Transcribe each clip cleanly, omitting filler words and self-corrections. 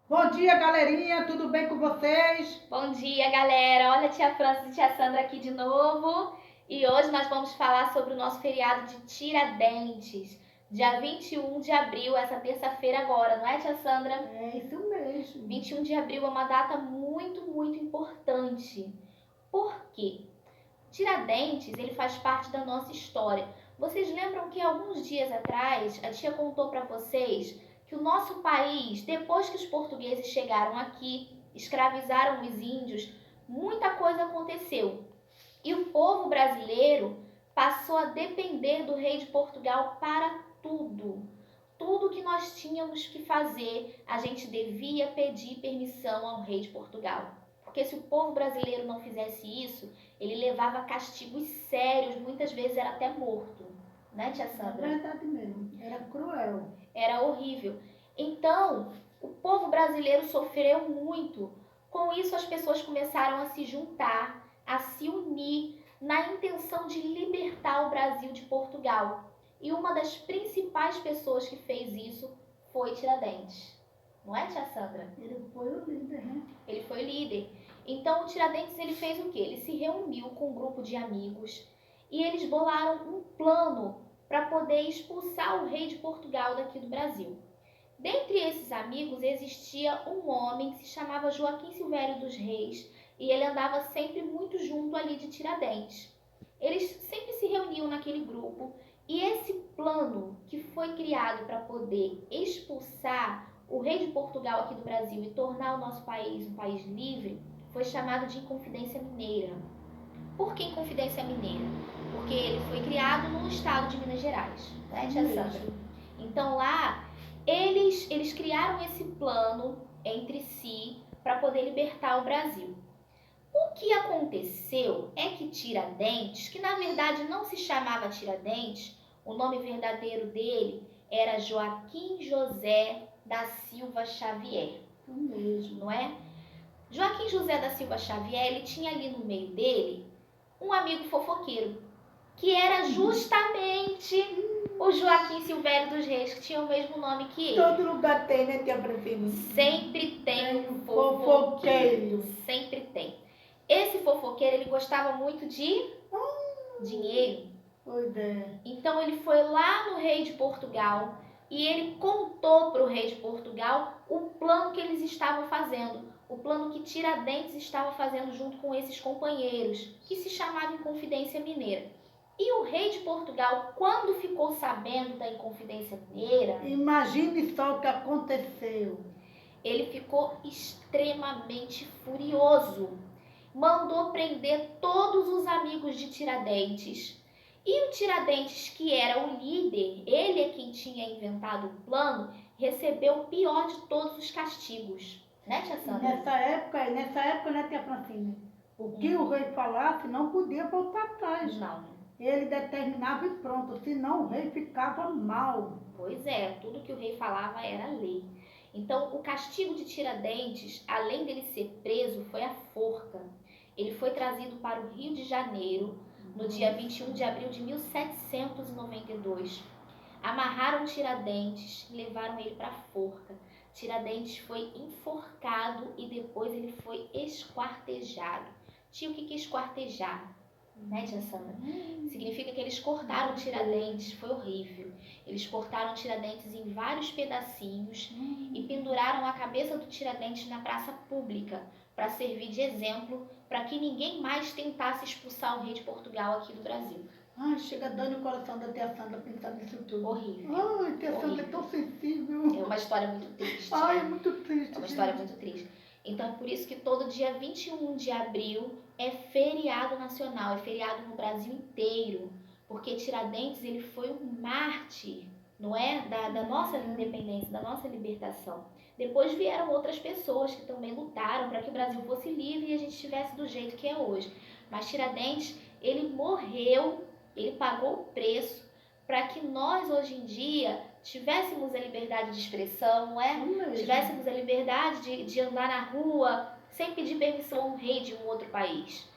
Bom dia, galerinha, tudo bem com vocês? Bom dia, galera! Olha a tia França e a tia Sandra aqui de novo. E hoje nós vamos falar sobre o nosso feriado de Tiradentes, dia 21 de abril, essa terça-feira agora, não é, tia Sandra? É isso mesmo. 21 de abril é uma data muito importante. Por quê? Tiradentes, ele faz parte da nossa história. Vocês lembram que alguns dias atrás a tia contou para vocês que o nosso país, depois que os portugueses chegaram aqui, escravizaram os índios, muita coisa aconteceu. E o povo brasileiro passou a depender do rei de Portugal para tudo. Tudo que nós tínhamos que fazer, a gente devia pedir permissão ao rei de Portugal. Porque se o povo brasileiro não fizesse isso, ele levava castigos sérios, muitas vezes era até morto. Né, tia Sandra? É verdade mesmo, era cruel. Era horrível. Então, o povo brasileiro sofreu muito. Com isso, as pessoas começaram a se juntar, a se unir na intenção de libertar o Brasil de Portugal. E uma das principais pessoas que fez isso foi Tiradentes. Não é, tia Sandra? Ele foi o líder, né? Ele foi o líder. Então, o Tiradentes ele fez o quê? Ele se reuniu com um grupo de amigos e eles bolaram um plano para poder expulsar o rei de Portugal daqui do Brasil. Dentre esses amigos existia um homem que se chamava Joaquim Silvério dos Reis e ele andava sempre muito junto ali de Tiradentes. Eles sempre se reuniam naquele grupo e esse plano que foi criado para poder expulsar o rei de Portugal aqui do Brasil e tornar o nosso país um país livre foi chamado de Inconfidência Mineira. Por que Inconfidência Mineira? Porque ele foi criado no estado de Minas Gerais, né, tia Sandra? Então lá eles criaram esse plano entre si para poder libertar o Brasil. O que aconteceu é que Tiradentes, que na verdade não se chamava Tiradentes, o nome verdadeiro dele era Joaquim José da Silva Xavier. Mesmo. Não é? Joaquim José da Silva Xavier, ele tinha ali no meio dele um amigo fofoqueiro, que era justamente o Joaquim Silvério dos Reis, que tinha o mesmo nome que ele. Todo lugar tem, né, tia Francine? Sempre tem um fofoqueiro. Sempre tem. Esse fofoqueiro, ele gostava muito de dinheiro. Pois é. Então ele foi lá no rei de Portugal e ele contou para o rei de Portugal o plano que eles estavam fazendo, o plano que Tiradentes estava fazendo junto com esses companheiros, que se chamava Inconfidência Mineira. E o rei de Portugal, quando ficou sabendo da Inconfidência Mineira, Imagine só o que aconteceu. ele ficou extremamente furioso. Mandou prender todos os amigos de Tiradentes. E o Tiradentes, que era o líder, ele é quem tinha inventado o plano, recebeu o pior de todos os castigos. Né, tia Sandra? Nessa época, né, tia Francine? O que o rei falasse não podia voltar atrás. Não. Ele determinava e pronto, senão o rei ficava mal. Pois é, tudo que o rei falava era lei. Então, o castigo de Tiradentes, além dele ser preso, foi a forca. Ele foi trazido para o Rio de Janeiro no dia 21 de abril de 1792. Amarraram Tiradentes e levaram ele para a forca. Tiradentes foi enforcado e depois ele foi esquartejado. Tio, o que é esquartejar? Né, tia Sandra? Significa que eles cortaram Tiradentes, foi horrível. Eles cortaram Tiradentes em vários pedacinhos e penduraram a cabeça do Tiradentes na praça pública para servir de exemplo para que ninguém mais tentasse expulsar o rei de Portugal aqui do Brasil. Ai, chega dando o coração da tia Sandra pensar nisso tudo. Horrível. Ai, tia Sandra é tão sensível. É uma história muito triste. Ai, né? é muito triste. É uma história muito triste. Então, por isso que todo dia 21 de abril é feriado nacional, é feriado no Brasil inteiro, porque Tiradentes ele foi um mártir, não é? Da nossa independência, da nossa libertação. Depois vieram outras pessoas que também lutaram para que o Brasil fosse livre e a gente estivesse do jeito que é hoje. Mas Tiradentes, ele morreu, ele pagou o preço para que nós hoje em dia tivéssemos a liberdade de expressão, não é? Tivéssemos a liberdade de andar na rua sem pedir permissão a um rei de um outro país.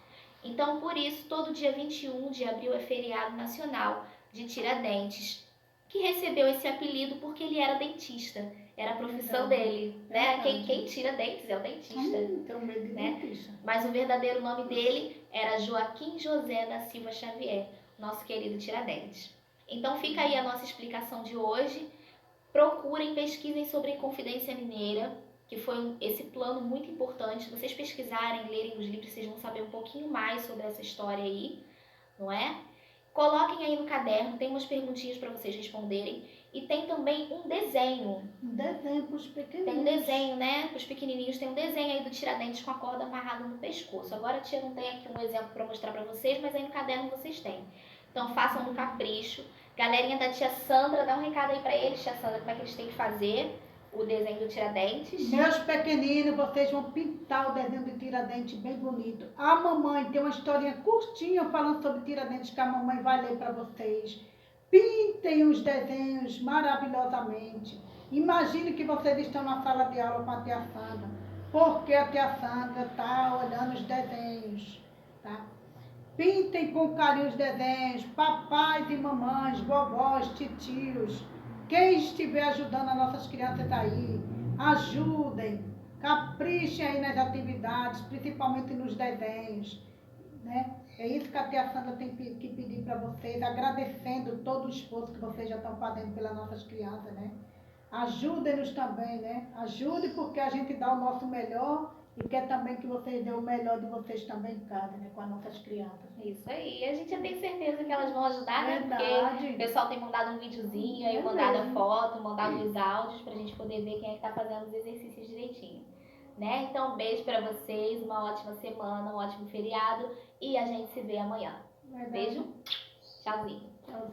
Então, por isso, todo dia 21 de abril é feriado nacional de Tiradentes, que recebeu esse apelido porque ele era dentista. Era a profissão Verdade. dele, né? Verdade. Quem tira dentes é o dentista. Tenho medo de né? dentista. Mas o verdadeiro nome dele era Joaquim José da Silva Xavier, nosso querido Tiradentes. Então fica aí a nossa explicação de hoje. Procurem, pesquisem sobre Confidência Mineira, que foi esse plano muito importante. Se vocês pesquisarem, lerem os livros, vocês vão saber um pouquinho mais sobre essa história aí, não é? Coloquem aí no caderno, tem umas perguntinhas para vocês responderem. E tem também um desenho. Um desenho para os pequeninos. Tem um desenho, né? Para os pequenininhos, tem um desenho aí do Tiradentes com a corda amarrada no pescoço. Agora a tia não tem aqui um exemplo para mostrar para vocês, mas aí no caderno vocês têm. Então façam no capricho. Galerinha da tia Sandra, dá um recado aí para eles, tia Sandra, como é que eles têm que fazer o desenho do Tiradentes. Meus pequeninos, vocês vão pintar o desenho do Tiradentes bem bonito. A mamãe tem uma historinha curtinha falando sobre Tiradentes que a mamãe vai ler para vocês. Pintem os desenhos maravilhosamente. Imagine que vocês estão na sala de aula com a tia Sandra, porque a tia Sandra está olhando os desenhos, tá? Pintem com carinho os desenhos, papais e mamães, vovós, titios, quem estiver ajudando as nossas crianças aí, ajudem, caprichem aí nas atividades, principalmente nos desenhos, né? É isso que a tia Sandra tem que pedir para vocês, agradecendo todo o esforço que vocês já estão fazendo pelas nossas crianças, né? Ajudem-nos também, né? Ajude porque a gente dá o nosso melhor e quer também que vocês dêem o melhor de vocês também em casa, né? Com as nossas crianças. Isso aí, a gente já tem certeza que elas vão ajudar, né? Porque Verdade. o pessoal tem mandado um videozinho, aí É mandado a mesmo. foto, mandado os áudios pra gente poder ver quem é que tá fazendo os exercícios direitinho, né? Então, um beijo pra vocês, uma ótima semana, um ótimo feriado e a gente se vê amanhã. Verdade. Beijo, tchauzinho. Tchauzinho.